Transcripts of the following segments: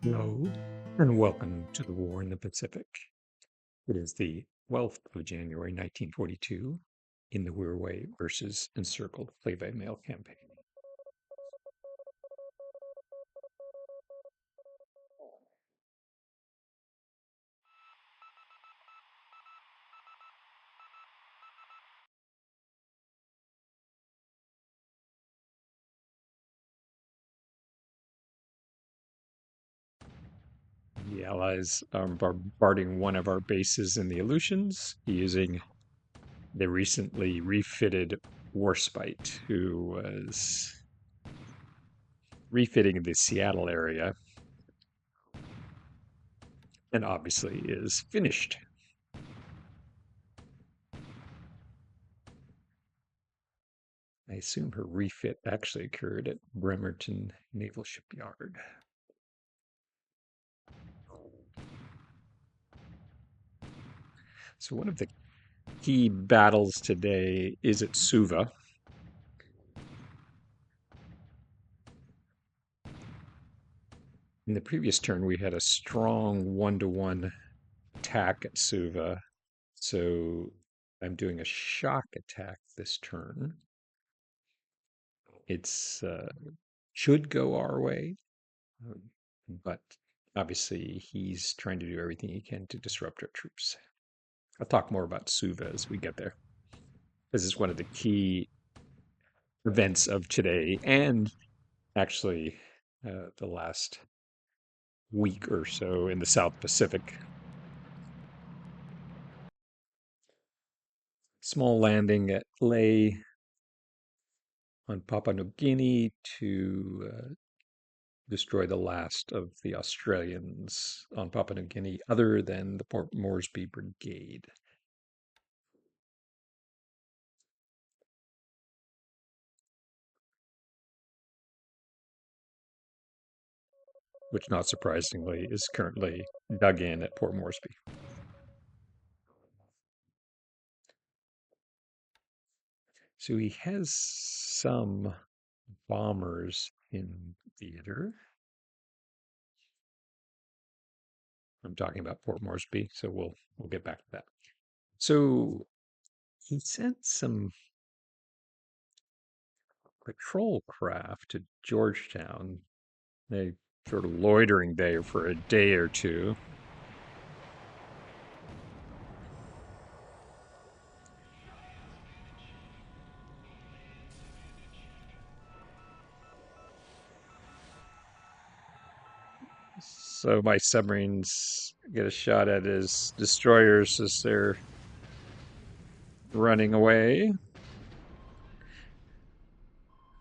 Hello, and welcome to the War in the Pacific. It is the 12th of January, 1942, in the Wirraway versus Encircled play-by-mail campaign. The Allies are bombarding one of our bases in the Aleutians using the recently refitted Warspite, who was refitting the Seattle area and obviously is finished. I assume her refit actually occurred at Bremerton Naval Shipyard. So one of the key battles today is at Suva. In the previous turn, we had a strong 1-to-1 attack at Suva. So I'm doing a shock attack this turn. It's should go our way, but obviously he's trying to do everything he can to disrupt our troops. I'll talk more about Suva as we get there. This is one of the key events of today and actually the last week or so in the South Pacific. Small landing at Lae on Papua New Guinea to destroy the last of the Australians on Papua New Guinea, other than the Port Moresby Brigade. Which, not surprisingly, is currently dug in at Port Moresby. So he has some bombers in theater. I'm talking about Port Moresby, so we'll get back to that. So he sent some patrol craft to Georgetown. They sort of loitering there for a day or two. So my submarines get a shot at his destroyers as they're running away.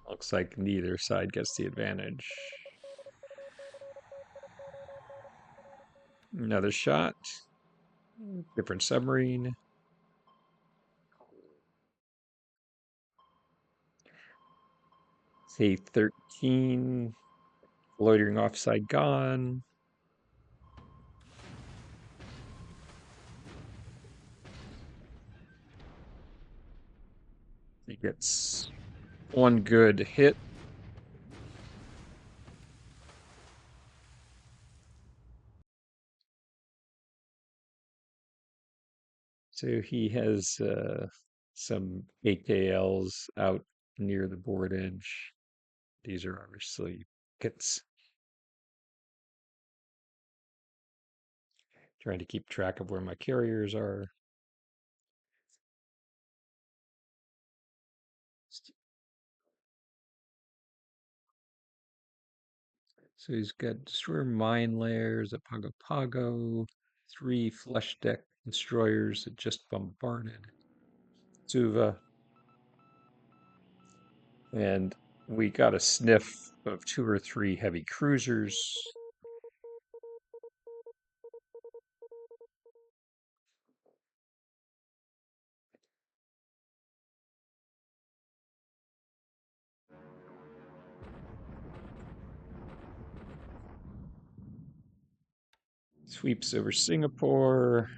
Looks like neither side gets the advantage. Another shot. Different submarine. Say 13. Loitering offside gone. He gets one good hit. So he has some AKLs out near the board edge. These are obviously kits. Trying to keep track of where my carriers are. So he's got destroyer mine layers at Pago Pago, 3 flush deck destroyers that just bombarded Suva, and we got a sniff of 2 or 3 heavy cruisers. Sweeps over Singapore.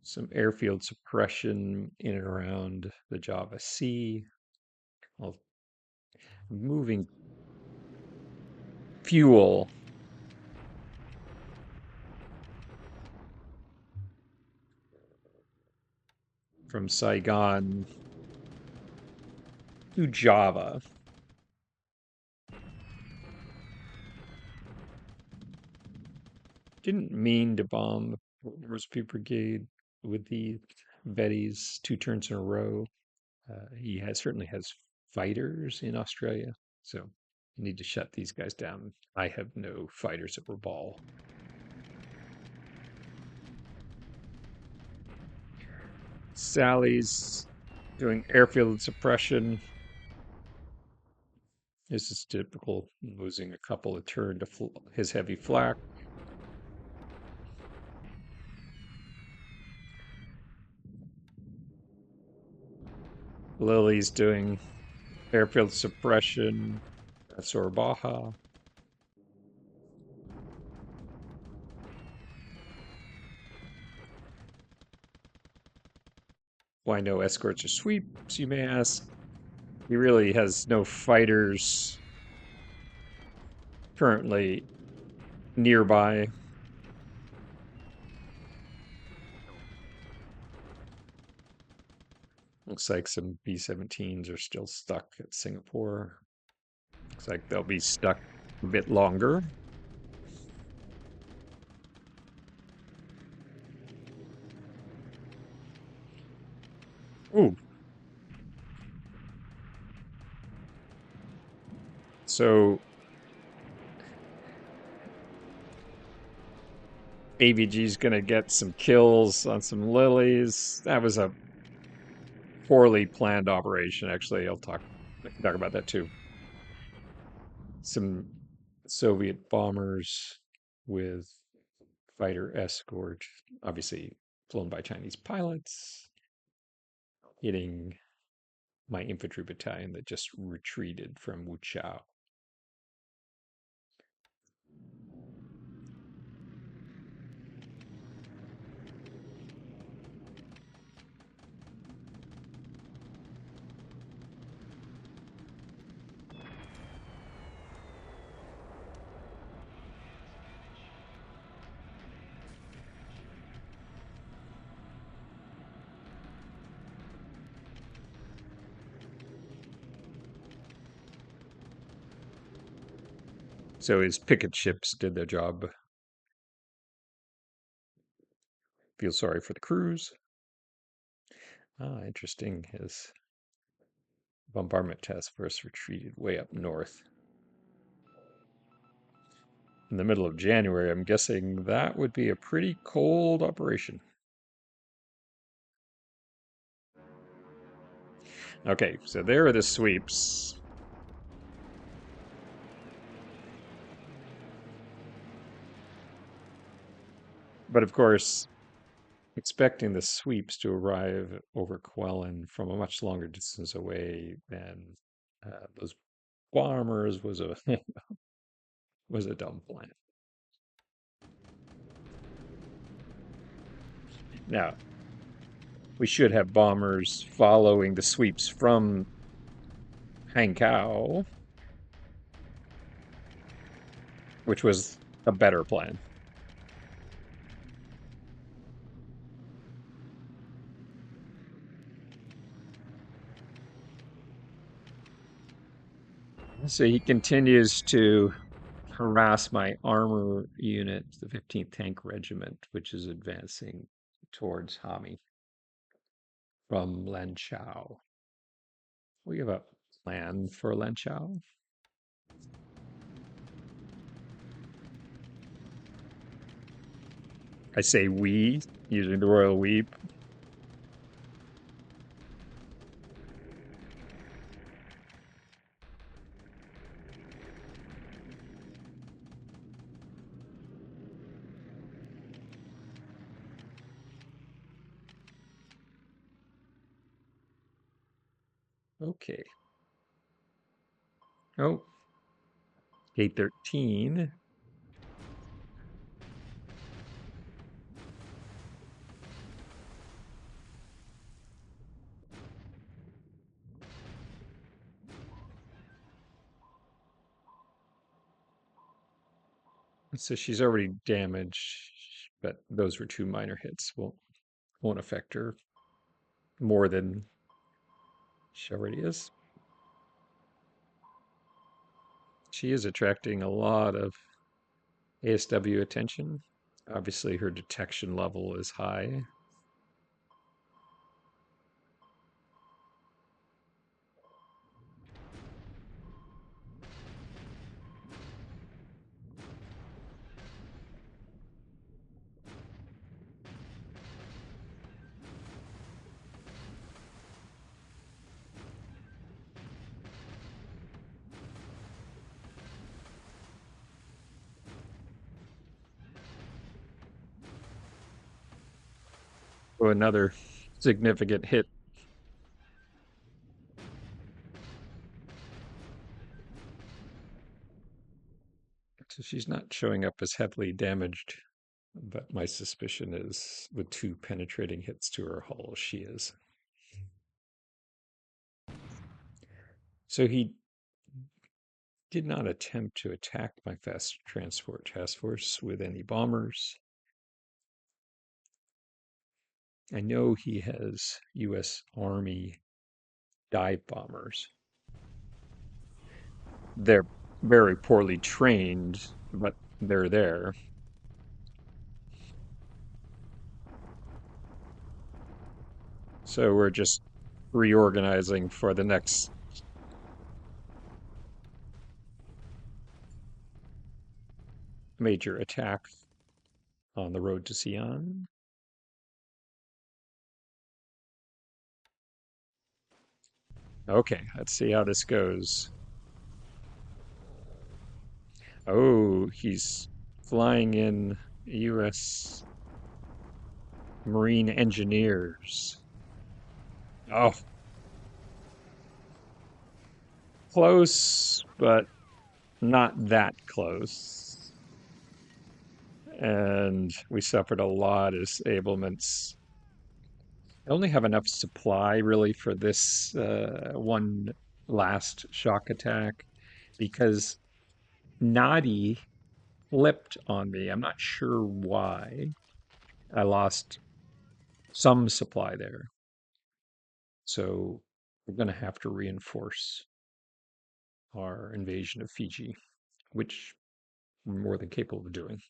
Some airfield suppression in and around the Java Sea. I'll moving fuel from Saigon to Java. Didn't mean to bomb the Recipe Brigade with the Bettys 2 turns in a row. He certainly has fighters in Australia, so you need to shut these guys down. I have no fighters at Rabaul. Sally's doing airfield suppression. This is typical, losing a couple of turn to his heavy flak. Lily's doing airfield suppression. Sorbaha. Why no escorts or sweeps, you may ask? He really has no fighters currently nearby. Looks like some B-17s are still stuck at Singapore. Looks like they'll be stuck a bit longer. Ooh. So AVG's going to get some kills on some lilies. That was a poorly planned operation. Actually, I can talk about that too. Some Soviet bombers with fighter escort, obviously flown by Chinese pilots, hitting my infantry battalion that just retreated from Wuchao. So his picket ships did their job. Feel sorry for the crews. Ah, interesting. His bombardment task force retreated way up north. In the middle of January, I'm guessing that would be a pretty cold operation. Okay, so there are the sweeps. But of course, expecting the sweeps to arrive over Quellen from a much longer distance away than those bombers was a was a dumb plan. Now, we should have bombers following the sweeps from Hankow, which was a better plan. So he continues to harass my armor unit, the 15th Tank Regiment, which is advancing towards Hami from Lanchao. We have a plan for Lanchao. I say we, using the royal we. Okay. Oh, K13. So she's already damaged, but those were two minor hits. Won't affect her more than she already is. She is attracting a lot of ASW attention. Obviously, her detection level is high. So another significant hit. So she's not showing up as heavily damaged, but my suspicion is with two penetrating hits to her hull, she is. So he did not attempt to attack my fast transport task force with any bombers. I know he has U.S. Army dive bombers. They're very poorly trained, but they're there. So we're just reorganizing for the next major attack on the road to Sion. Okay, let's see how this goes. Oh, he's flying in U.S. Marine engineers. Oh, close, but not that close. And we suffered a lot of disablements. I only have enough supply really for this one last shock attack because Nadi flipped on me. I'm not sure why. I lost some supply there. So we're going to have to reinforce our invasion of Fiji, which we're more than capable of doing.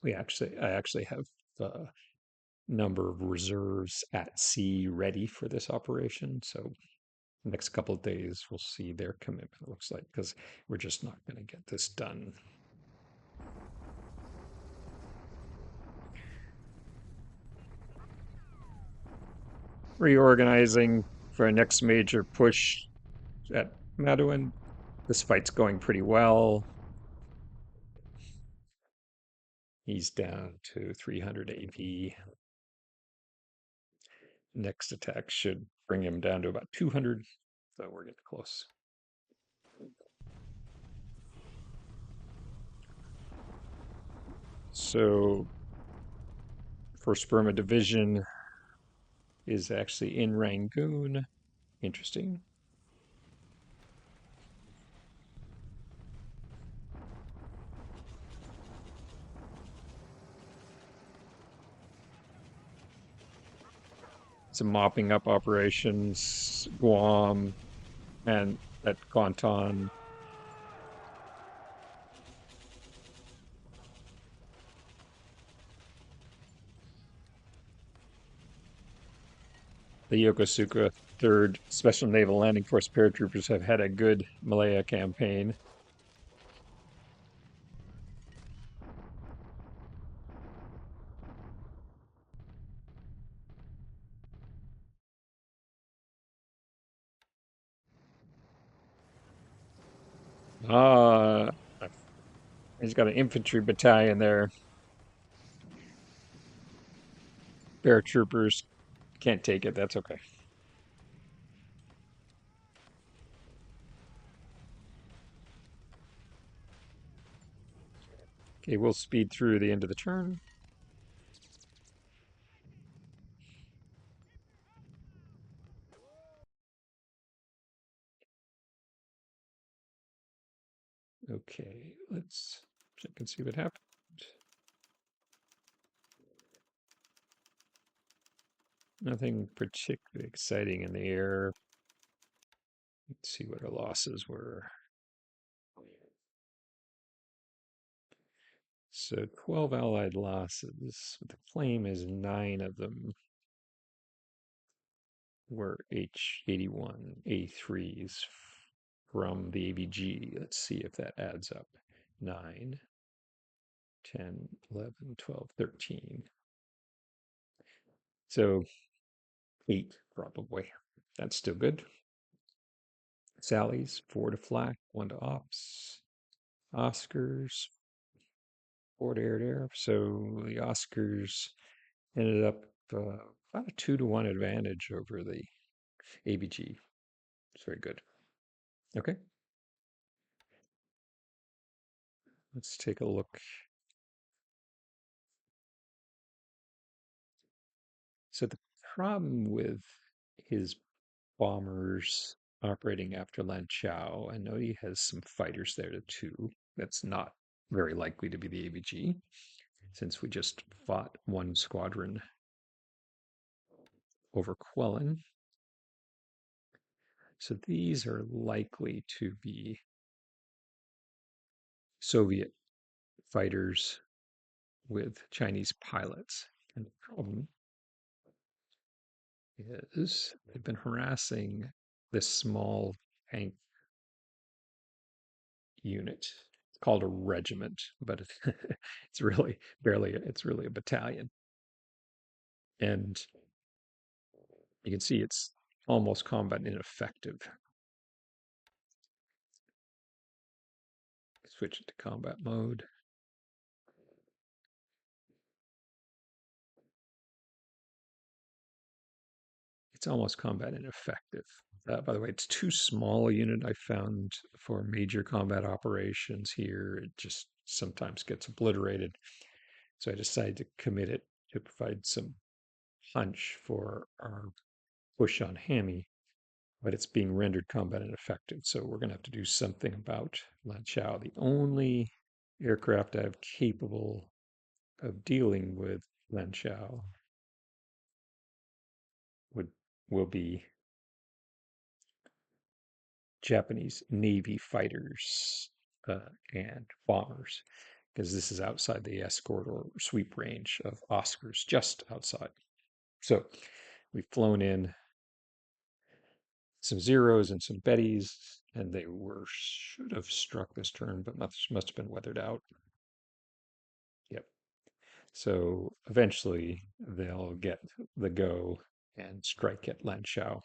I actually have a number of reserves at sea ready for this operation. So next couple of days, we'll see their commitment, it looks like, because we're just not going to get this done. Reorganizing for our next major push at Maduin. This fight's going pretty well. He's down to 300 AP. Next attack should bring him down to about 200. So we're getting close. So First Burma Division is actually in Rangoon. Interesting. Some mopping up operations, Guam and at Guantan. The Yokosuka 3rd Special Naval Landing Force paratroopers have had a good Malaya campaign. Ah, he's got an infantry battalion there. Paratroopers can't take it. That's okay. Okay, we'll speed through the end of the turn. Okay, let's Check and see what happened. Nothing particularly exciting in the air. Let's see what our losses were. So 12 Allied losses. The claim is 9 of them were H-81 A3s from the AVG. Let's see if that adds up. 9, 10, 11, 12, 13. So 8 probably. That's still good. Sally's, 4 to flak, 1 to ops. Oscars, 4 to air to air. So the Oscars ended up about a 2-to-1 advantage over the ABG. It's very good. Okay, let's take a look. So the problem with his bombers operating after Lanchao, I know he has some fighters there too. That's not very likely to be the ABG, since we just fought one squadron over Quellen. So these are likely to be Soviet fighters with Chinese pilots. And the problem is they've been harassing this small tank unit. It's called a regiment, but it's really it's really a battalion. And you can see it's almost combat ineffective. Switch it to combat mode. It's almost combat ineffective. By the way, it's too small a unit I found for major combat operations here. It just sometimes gets obliterated. So I decided to commit it to provide some punch for our push on Hammy, but it's being rendered combat ineffective. So we're going to have to do something about Lan Chao. The only aircraft I have capable of dealing with Lan Chao would will be Japanese Navy fighters and bombers, because this is outside the escort or sweep range of Oscars, just outside. So we've flown in some zeros and some betties, and they were should have struck this turn, but must have been weathered out. Yep. So eventually they'll get the go and strike at Lanshao.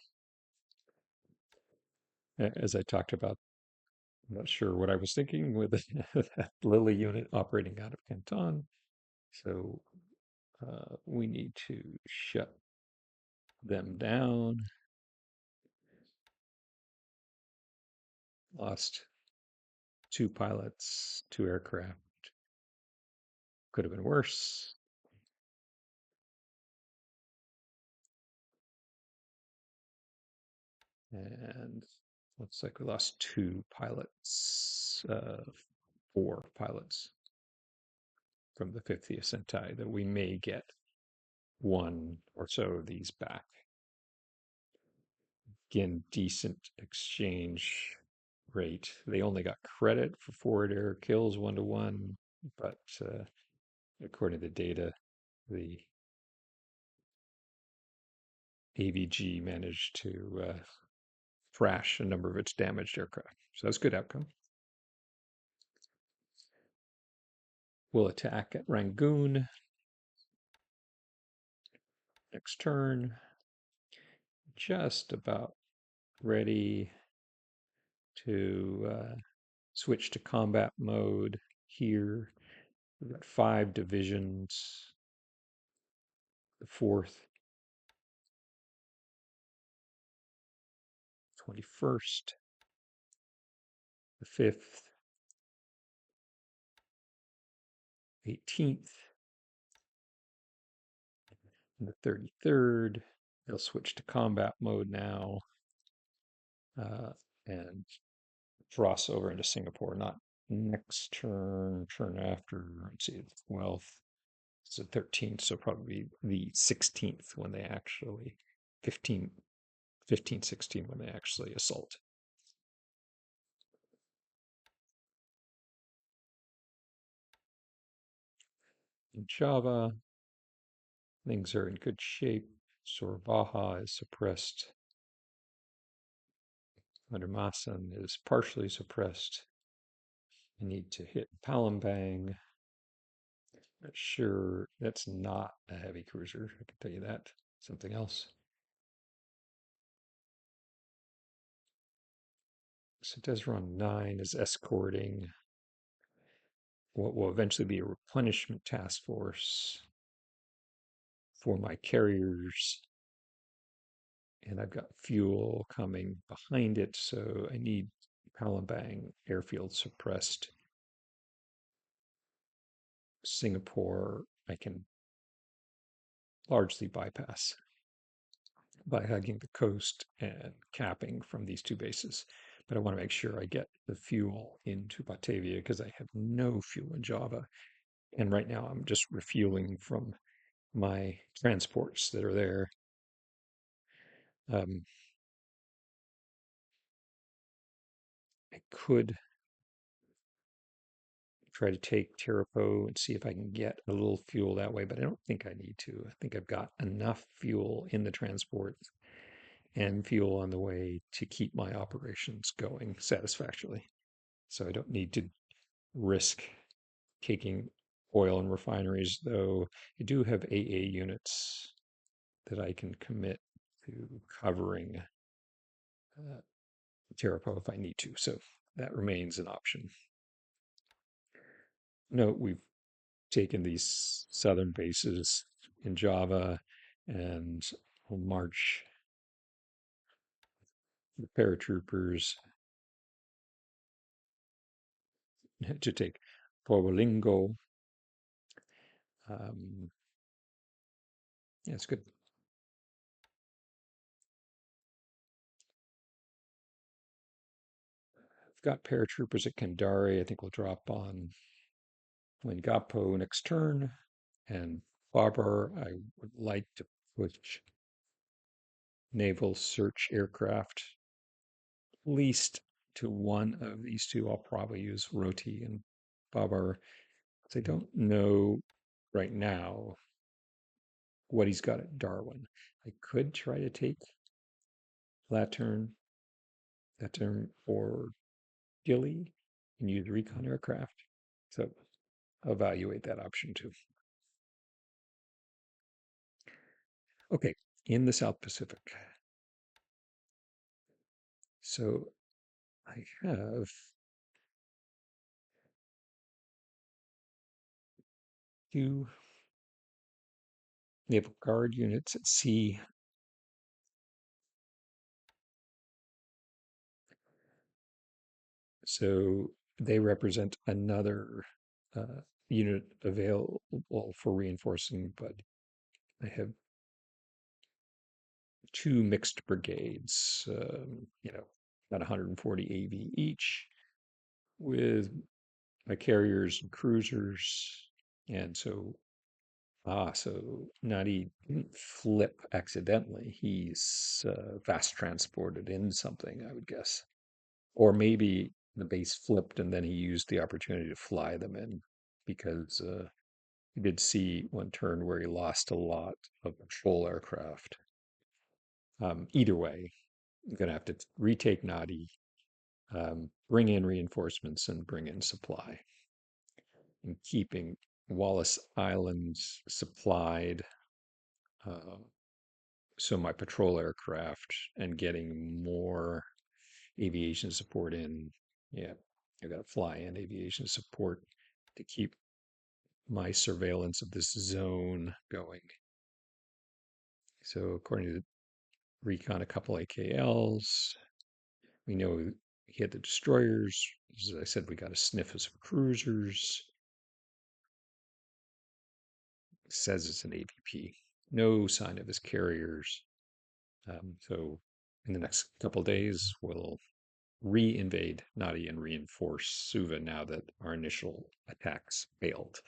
As I talked about, I'm not sure what I was thinking with that Lily unit operating out of Canton. So we need to shut them down. Lost 2 pilots, 2 aircraft. Could have been worse. And looks like we lost 2 pilots, 4 pilots from the 50th Sentai, that we may get 1 or so of these back. Again, decent exchange rate. They only got credit for forward air kills 1-to-1, but according to the data, the AVG managed to thrash a number of its damaged aircraft. So that's a good outcome. We'll attack at Rangoon next turn. Just about ready to switch to combat mode here. We've got 5 divisions. The 4th, 21st, the 5th, 18th, and the 33rd. They'll switch to combat mode now and cross over into Singapore. Not next turn after, let's see, the 12th. It's the 13th, so probably the 16th when they actually, 15, 15, 16 when they actually assault. In Java, things are in good shape. Sorbaha is suppressed. Madhumasan is partially suppressed. I need to hit Palembang. Not sure that's not a heavy cruiser. I can tell you that. Something else. So Desron 9 is escorting what will eventually be a replenishment task force for my carriers. And I've got fuel coming behind it, so I need Palembang airfield suppressed. Singapore, I can largely bypass by hugging the coast and capping from these two bases. But I want to make sure I get the fuel into Batavia because I have no fuel in Java. And right now I'm just refueling from my transports that are there. Um, I could try to take Tarapo and see if I can get a little fuel that way, but I don't think I need to. I think I've got enough fuel in the transport and fuel on the way to keep my operations going satisfactorily. So I don't need to risk taking oil and refineries, though I do have AA units that I can commit to covering Tarapo if I need to. So that remains an option. Note we've taken these southern bases in Java and we'll march the paratroopers to take Provolingo. Yeah, it's good. I've got paratroopers at Kandari. I think we'll drop on Wengapo next turn. And Barber, I would like to push naval search aircraft at least to one of these two. I'll probably use Roti and Babar. I don't know right now what he's got at Darwin. I could try to take Latern, or Gilly and use recon aircraft. So evaluate that option too. Okay, in the South Pacific. So I have two Naval Guard units at sea. So they represent another unit available for reinforcing, but I have two mixed brigades, about 140 AV each, with my carriers and cruisers. And so Nadi didn't flip accidentally. He's fast transported in something, I would guess. Or maybe the base flipped and then he used the opportunity to fly them in because he did see one turn where he lost a lot of patrol aircraft. Either way, I'm going to have to retake Nadi, bring in reinforcements, and bring in supply. And keeping Wallace Island supplied, uh, so my patrol aircraft, and getting more aviation support in. Yeah, I got to fly in aviation support to keep my surveillance of this zone going. So according to recon, a couple AKLs. We know he had the destroyers. As I said, we got a sniff of some cruisers. It says it's an AVP. No sign of his carriers. So in the next couple of days, we'll re-invade Nadi and reinforce Suva now that our initial attacks failed.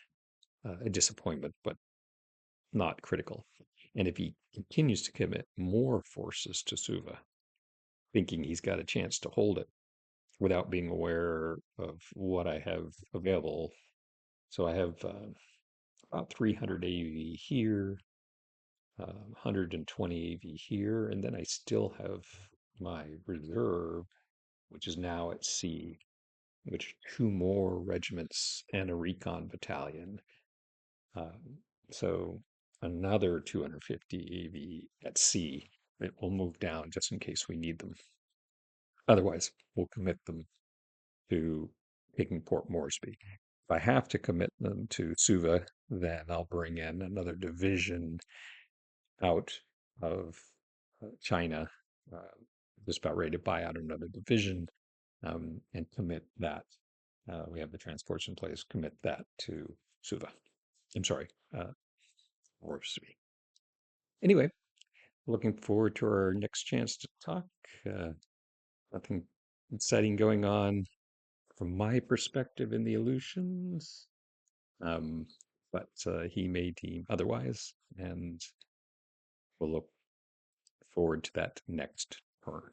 A disappointment, but not critical. And if he continues to commit more forces to Suva, thinking he's got a chance to hold it without being aware of what I have available. So I have about 300 AV here, 120 AV here, and then I still have my reserve, which is now at sea, which two more regiments and a recon battalion. So another 250 AV at sea. It will move down just in case we need them. Otherwise, we'll commit them to taking Port Moresby. If I have to commit them to Suva, then I'll bring in another division out of China, uh, just about ready to buy out another division and commit that. We have the transports in place, commit that to Suva. I'm sorry, Moresby. Anyway, looking forward to our next chance to talk. Uh, Nothing exciting going on from my perspective in the illusions. Um, but he may deem otherwise, and we'll look forward to that next turn.